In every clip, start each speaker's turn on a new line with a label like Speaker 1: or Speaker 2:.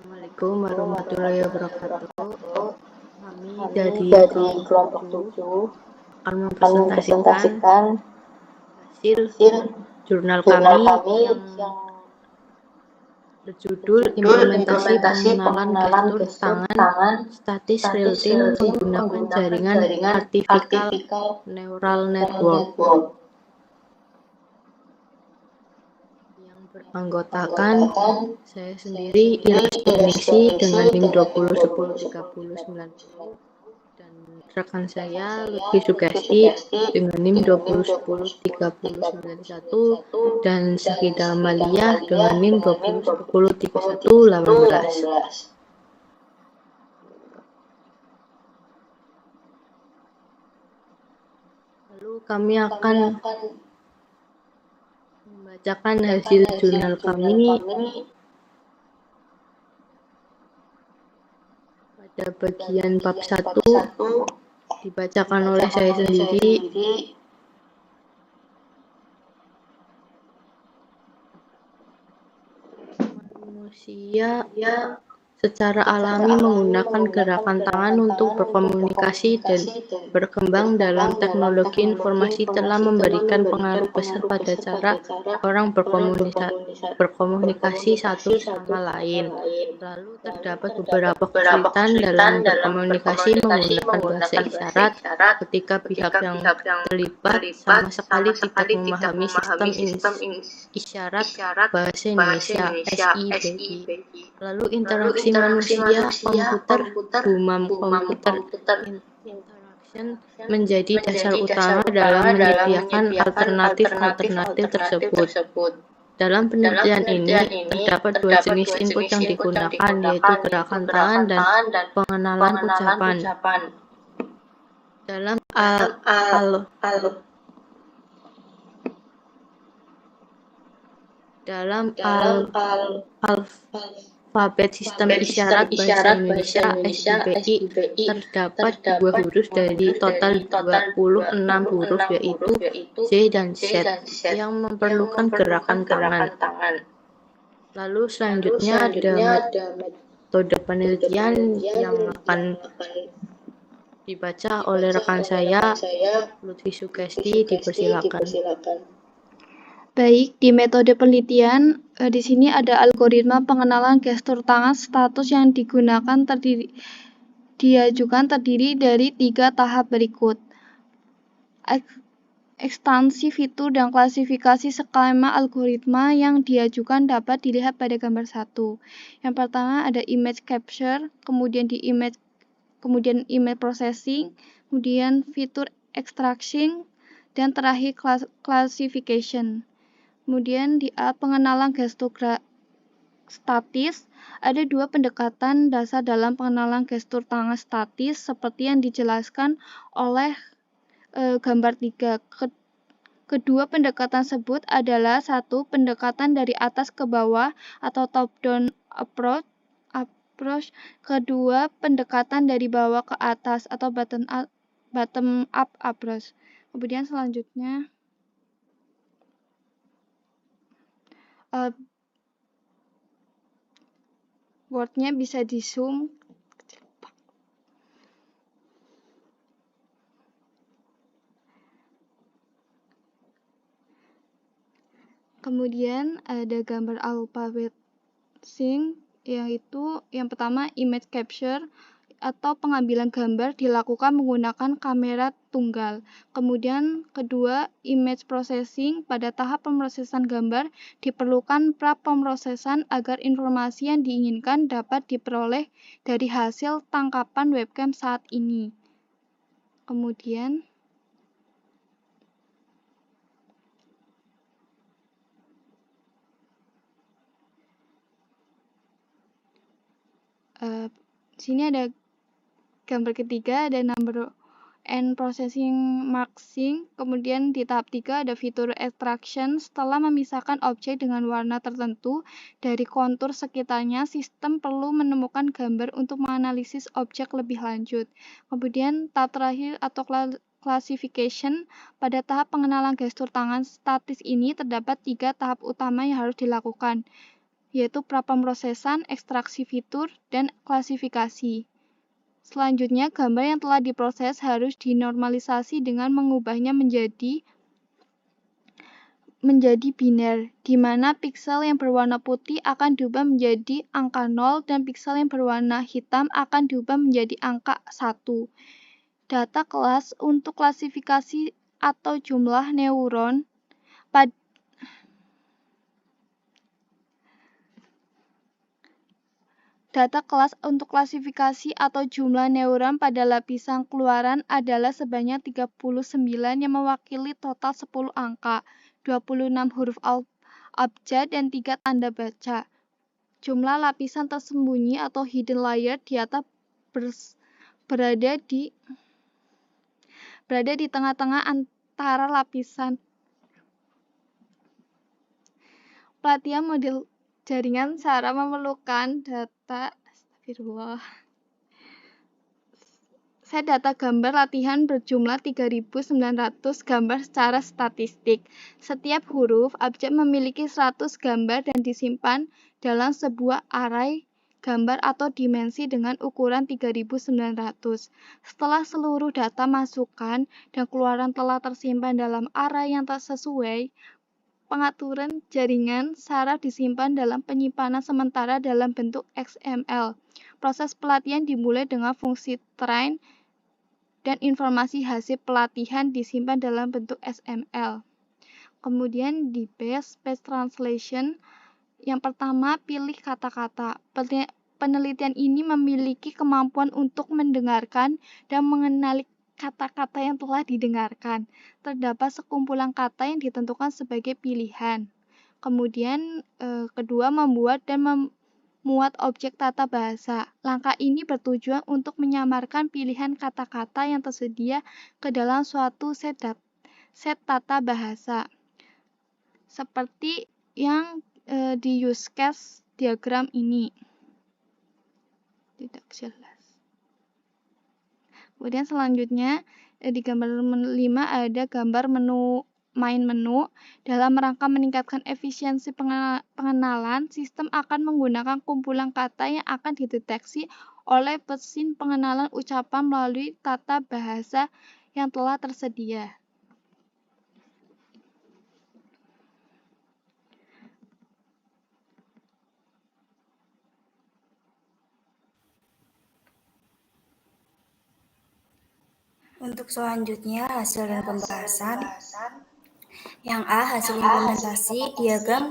Speaker 1: Assalamualaikum warahmatullahi wabarakatuh. Kami dari
Speaker 2: dari
Speaker 1: kelompok
Speaker 2: kelompok
Speaker 1: 7
Speaker 2: 7
Speaker 1: akan
Speaker 2: akan
Speaker 1: mempresentasikan
Speaker 2: mempresentasikan
Speaker 1: hasil
Speaker 2: hasil
Speaker 1: jurnal
Speaker 2: jurnal
Speaker 1: kami
Speaker 2: kami
Speaker 1: yang
Speaker 2: yang
Speaker 1: berjudul Implementasi Pengenalan Gestur Tangan Statis Real Time Menggunakan Jaringan Artificial Neural Network, yang beranggotakan saya sendiri, Ilyas Teknisi dengan NIM 2010103090, dan rekan saya Lutfi Sugesti dengan NIM 20101031, dan Sahida Amalia dengan NIM 20103118. Lalu kami akan membacakan hasil jurnal kami pada bagian bab 1 dibacakan oleh saya sendiri. Manusia secara alami menggunakan gerakan tangan untuk berkomunikasi dan berkembang dalam teknologi informasi telah memberikan pengaruh besar pada cara orang berkomunikasi satu sama lain. Lalu terdapat beberapa kesulitan dalam berkomunikasi menggunakan bahasa isyarat ketika pihak yang terlibat sama sekali tidak memahami sistem isyarat bahasa Indonesia (SIBI). Lalu interaksi manusia komputer (BUMAM komputer interaction) menjadi dasar utama dalam menyediakan alternatif tersebut. Dalam penelitian ini terdapat dua jenis input yang digunakan, yaitu gerakan tangan dan pengenalan ucapan. Dalam alfabet sistem isyarat bahasa Indonesia (SIBI) terdapat dua huruf dari total 26 huruf, yaitu Z dan Z, yang memerlukan gerakan tangan. Lalu selanjutnya ada metode penelitian yang akan dibaca oleh rekan saya Lutfi Sugesti. Dipersilakan.
Speaker 3: Baik, di metode penelitian, di sini ada algoritma pengenalan gestur tangan status yang diajukan terdiri dari 3 tahap berikut. Ekstansi fitur dan klasifikasi skema algoritma yang diajukan dapat dilihat pada gambar 1. Yang pertama ada image capture, kemudian image processing, kemudian fitur extraction, dan terakhir classification. Kemudian di pengenalan gestur statis, ada 2 pendekatan dasar dalam pengenalan gestur tangan statis seperti yang dijelaskan oleh gambar 3. Kedua pendekatan tersebut adalah 1. Pendekatan dari atas ke bawah atau top-down approach. Kedua, pendekatan dari bawah ke atas atau bottom-up approach. Kemudian selanjutnya word-nya bisa di zoom. Kemudian ada gambar alphabet sync, yaitu yang pertama image capture atau pengambilan gambar dilakukan menggunakan kamera tunggal. Kemudian kedua, image processing. Pada tahap pemrosesan gambar diperlukan pra-pemrosesan agar informasi yang diinginkan dapat diperoleh dari hasil tangkapan webcam saat ini. Kemudian sini ada gambar ketiga, ada number and processing marking. Kemudian di tahap 3 ada fitur extraction. Setelah memisahkan objek dengan warna tertentu dari kontur sekitarnya, sistem perlu menemukan gambar untuk menganalisis objek lebih lanjut. Kemudian tahap terakhir atau classification. Pada tahap pengenalan gestur tangan statis ini terdapat 3 tahap utama yang harus dilakukan. yaitu prapemrosesan, ekstraksi fitur, dan klasifikasi. Selanjutnya, gambar yang telah diproses harus dinormalisasi dengan mengubahnya menjadi biner, di mana piksel yang berwarna putih akan diubah menjadi angka 0 dan piksel yang berwarna hitam akan diubah menjadi angka 1. Data kelas untuk klasifikasi atau jumlah neuron pada lapisan keluaran adalah sebanyak 39 yang mewakili total 10 angka, 26 huruf abjad, dan 3 tanda baca. Jumlah lapisan tersembunyi atau hidden layer di atas berada di tengah-tengah antara lapisan. Pelatihan model jaringan secara memerlukan data data gambar latihan berjumlah 3.900 gambar secara statistik. Setiap huruf abjad memiliki 100 gambar dan disimpan dalam sebuah array gambar atau dimensi dengan ukuran 3.900. Setelah seluruh data masukan dan keluaran telah tersimpan dalam array yang tak sesuai, pengaturan jaringan saraf disimpan dalam penyimpanan sementara dalam bentuk XML. Proses pelatihan dimulai dengan fungsi train dan informasi hasil pelatihan disimpan dalam bentuk XML. Kemudian di base translation, yang pertama pilih kata-kata. Penelitian ini memiliki kemampuan untuk mendengarkan dan mengenali kata-kata yang telah didengarkan. Terdapat sekumpulan kata yang ditentukan sebagai pilihan. Kemudian kedua, membuat dan memuat objek tata bahasa. Langkah ini bertujuan untuk menyamarkan pilihan kata-kata yang tersedia ke dalam suatu set tata bahasa. Seperti yang di use case diagram ini. Tidak jelas. Kemudian selanjutnya di gambar 5 ada gambar main menu. Dalam rangka meningkatkan efisiensi pengenalan, sistem akan menggunakan kumpulan kata yang akan dideteksi oleh mesin pengenalan ucapan melalui tata bahasa yang telah tersedia.
Speaker 2: Untuk selanjutnya hasil dan pembahasan. Yang A. Hasil implementasi diagram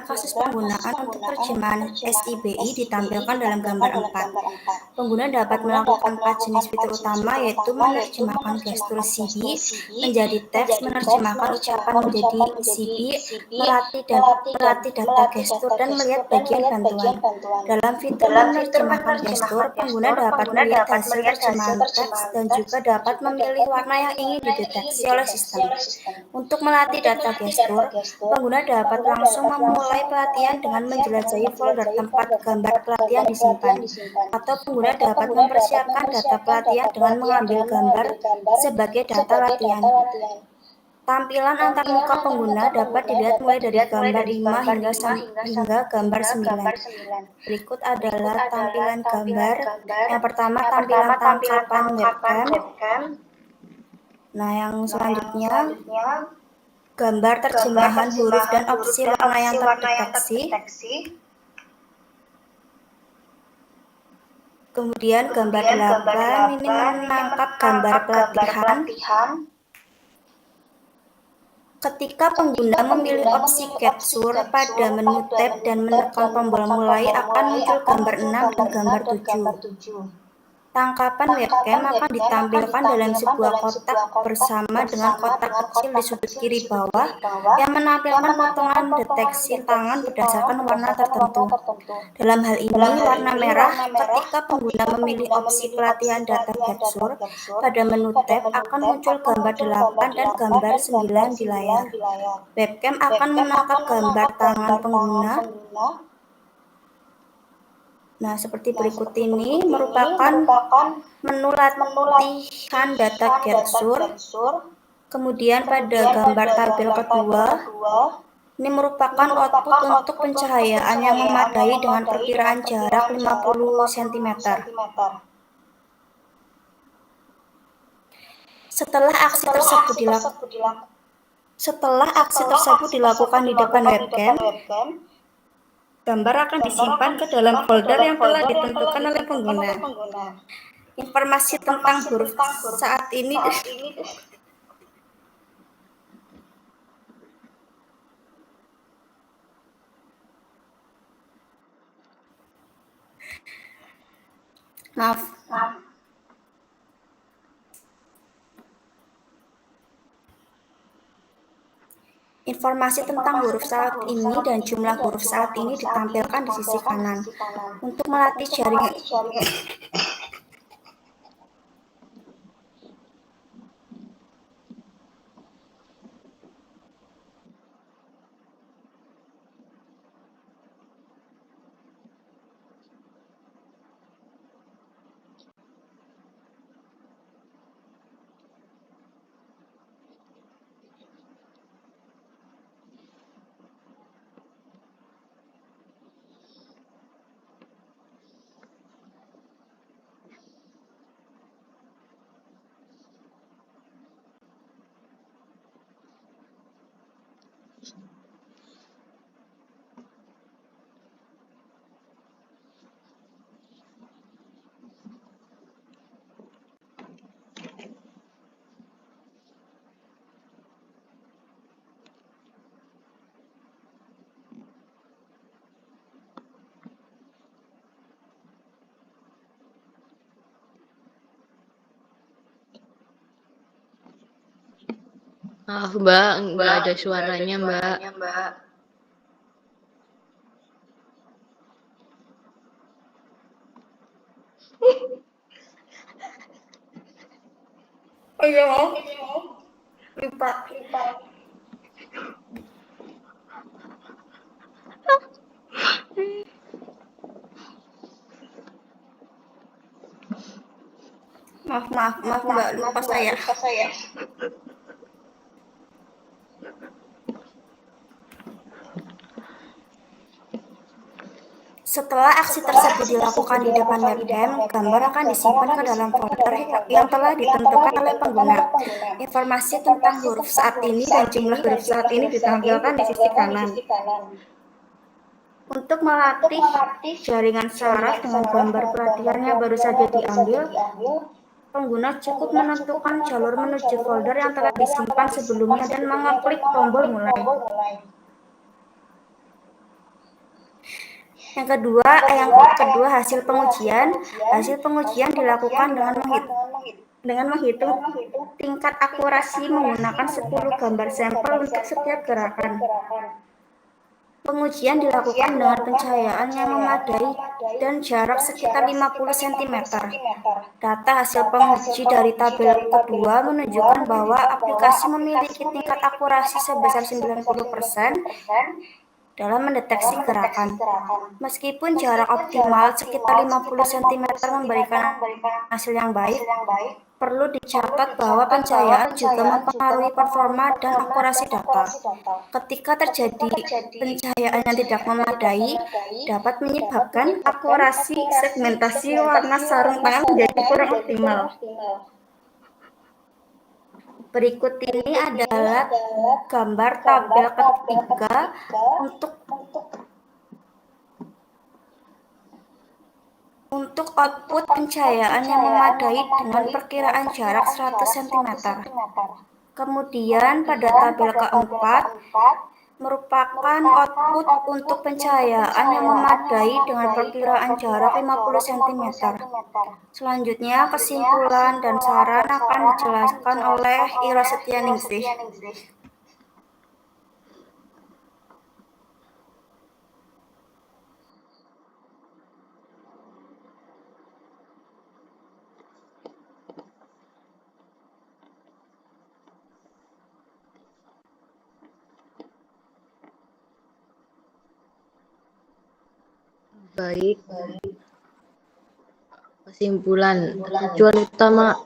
Speaker 2: kasus penggunaan untuk terjemahan SIBI ditampilkan dalam gambar 4. Pengguna dapat melakukan 4 jenis fitur utama, yaitu menerjemahkan gestur CB menjadi teks, menerjemahkan ucapan menjadi CB, melatih data gestur, dan melihat bagian bantuan. Dalam fitur menerjemahkan gestur, pengguna dapat melihat hasil terjemahan teks dan juga dapat memilih warna yang ingin dideteksi oleh sistem. Untuk melatih data gestur, pengguna dapat langsung memulai pelatihan dengan menjelajahi folder tempat gambar pelatihan disimpan, atau pengguna dapat mempersiapkan data pelatihan dengan mengambil gambar sebagai data latihan. Tampilan antarmuka pengguna dapat dilihat mulai dari gambar 5 hingga gambar 9. Berikut adalah tampilan gambar. Yang pertama, tampilan tangkapan webcam. Nah, yang selanjutnya gambar terjemahan huruf dan opsi warna yang terdeteksi. Kemudian gambar 8 ini menangkap gambar pelatihan. Ketika pengguna memilih opsi capture pada menu tab dan menekan tombol mulai, akan muncul gambar 6 dan gambar 7. Tangkapan webcam akan ditampilkan dalam sebuah kotak bersama dengan kotak kecil di sudut kiri bawah yang menampilkan potongan deteksi tangan berdasarkan warna tertentu. Dalam hal ini, warna merah ketika pengguna memilih opsi pelatihan data capture pada menu tab akan muncul gambar 8 dan gambar 9 di layar. Webcam akan menangkap gambar tangan pengguna. Nah, seperti berikut ini merupakan menu latihan data capture. Kemudian pada gambar tampil kedua, Ini merupakan output untuk pencahayaan yang memadai dengan perkiraan jarak 50 cm. Setelah aksi tersebut dilakukan di depan webcam, gambar akan disimpan ke dalam folder yang telah ditentukan oleh pengguna. Informasi tentang huruf saat ini Informasi tentang huruf saat ini dan jumlah huruf saat ini ditampilkan di sisi kanan. Untuk melatih jaringan
Speaker 1: Maaf Mbak, nggak ada suaranya Mbak.
Speaker 2: lupa. Maaf Mbak, lupa saya. Setelah aksi tersebut dilakukan di depan webcam, gambar akan disimpan ke dalam folder yang telah ditentukan oleh pengguna. Informasi tentang huruf saat ini dan jumlah huruf saat ini ditampilkan di sisi kanan. Untuk melatih jaringan saraf dengan gambar pelatihan yang baru saja diambil, pengguna cukup menentukan jalur menuju folder yang telah disimpan sebelumnya dan mengeklik tombol mulai. Yang kedua, hasil pengujian dilakukan dengan menghitung tingkat akurasi menggunakan 10 gambar sampel untuk setiap gerakan. Pengujian dilakukan dengan pencahayaan yang memadai dan jarak sekitar 50 cm. Data hasil penguji dari tabel kedua menunjukkan bahwa aplikasi memiliki tingkat akurasi sebesar 90% dalam mendeteksi gerakan. Meskipun jarak optimal sekitar 50 cm memberikan hasil yang baik, perlu dicatat bahwa pencahayaan juga mempengaruhi performa dan akurasi data. Ketika terjadi pencahayaan yang tidak memadai, dapat menyebabkan akurasi segmentasi warna sarung tangan menjadi kurang optimal. Berikut ini adalah gambar tabel ketiga untuk output pencahayaan yang memadai dengan perkiraan jarak 100 cm. Kemudian pada tabel keempat merupakan output untuk pencahayaan yang memadai dengan perkiraan jarak 50 cm. Selanjutnya, kesimpulan dan saran akan dijelaskan oleh Ira Setianingsih.
Speaker 1: Baik. Kesimpulan, tujuan utama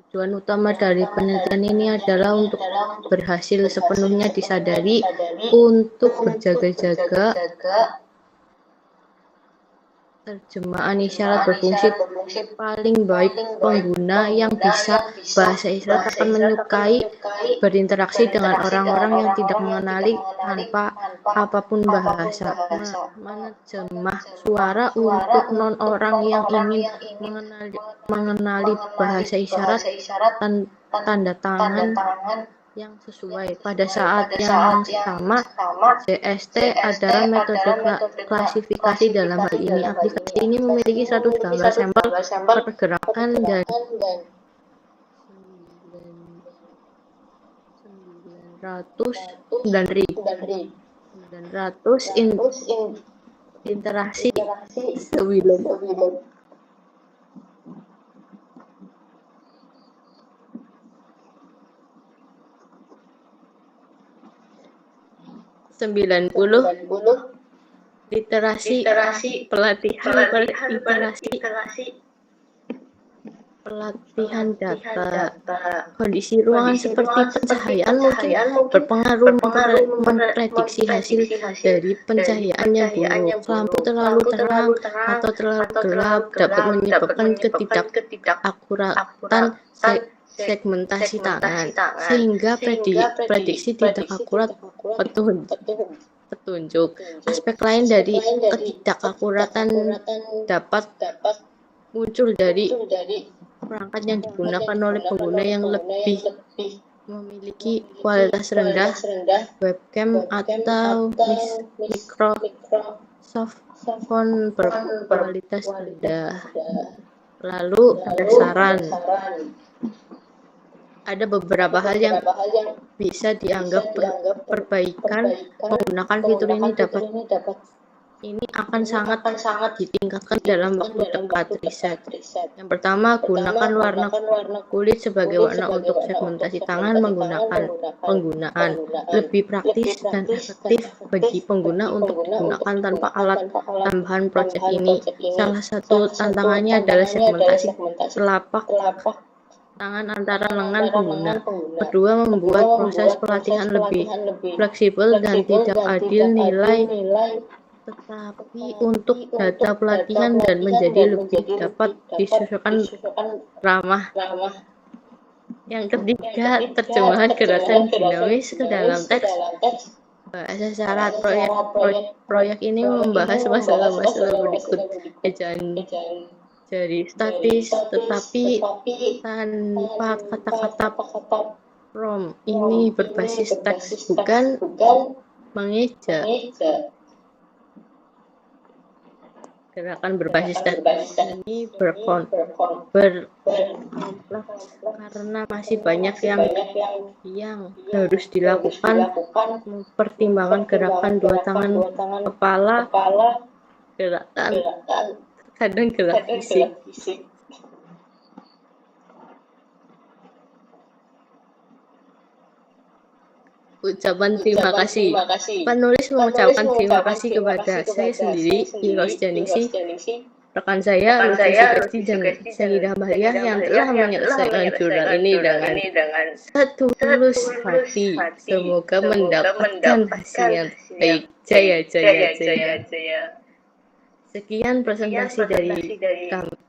Speaker 1: Tujuan utama dari penelitian ini adalah untuk berhasil sepenuhnya disadari untuk berjaga-jaga. Terjemahan isyarat berfungsi paling baik. Pengguna yang bisa bahasa isyarat akan menyukai berinteraksi dengan orang-orang yang tidak mengenali tanpa apapun bahasa. Menerjemah suara untuk non-orang yang ingin mengenali bahasa isyarat, tanda tangan yang sesuai. Pada saat yang sama, CST adalah metode klasifikasi. Dalam hal ini, aplikasi ini memiliki 100 gambar sampel pergerakan dan 900 interaksi sebelum 90 literasi pelatihan data. Kondisi ruangan seperti pencahayaan mungkin berpengaruh memprediksi hasil dari pencahayaan yang buruk. Lampu terlalu terang atau terlalu gelap dapat menyebabkan ketidakakuratan segmentasi tangan, sehingga prediksi tidak akurat petunjuk. Aspek lain dari ketidakakuratan dapat muncul dari perangkat yang digunakan oleh pengguna yang lebih memiliki kualitas rendah, webcam atau Microsoft Phone berkualitas rendah. Lalu ada saran. Ada beberapa hal yang bisa dianggap perbaikan menggunakan fitur ini akan sangat ditingkatkan dalam waktu dekat. Riset. Yang pertama, gunakan warna kulit sebagai warna untuk segmentasi tangan menggunakan penggunaan. Lebih praktis dan efektif bagi pengguna untuk digunakan tanpa alat tambahan proyek ini. Salah satu tantangannya adalah segmentasi telapak tangan antara lengan pengguna. Kedua, membuat proses pelatihan lebih fleksibel dan tidak adil nilai, tetapi untuk data pelatihan dan menjadi lebih dapat disesuaikan ramah. Yang ketiga, terjemahan gerakan dinamis ke dalam teks bahasa isyarat. Proyek ini membahas masalah-masalah berikut: ejaan jari statis tetapi tanpa kata-kata prompt. Ini berbasis teks, bukan mengeja. Gerakan berbasis teks ini berkompleks karena masih banyak yang harus dilakukan. Mempertimbangkan gerakan dua tangan, kepala, gerakan kadang gerak fisik. Ucapan terima kasih. Penulis mengucapkan terima kasih kepada saya sendiri, Iros Janingsi, rekan saya, Lutfi Sugesti, dan Sayyidah Bahriah yang telah menyelesaikan jurnal ini dengan setulus hati. Semoga mendapatkan hasil yang baik. Jaya, jaya, jaya. Sekian presentasi dari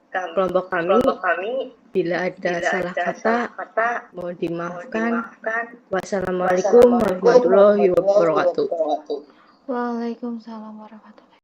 Speaker 1: kelompok kami. Bila ada salah kata, mohon dimaafkan. Wassalamualaikum warahmatullahi wabarakatuh.
Speaker 3: Waalaikumsalam warahmatullahi wabarakatuh.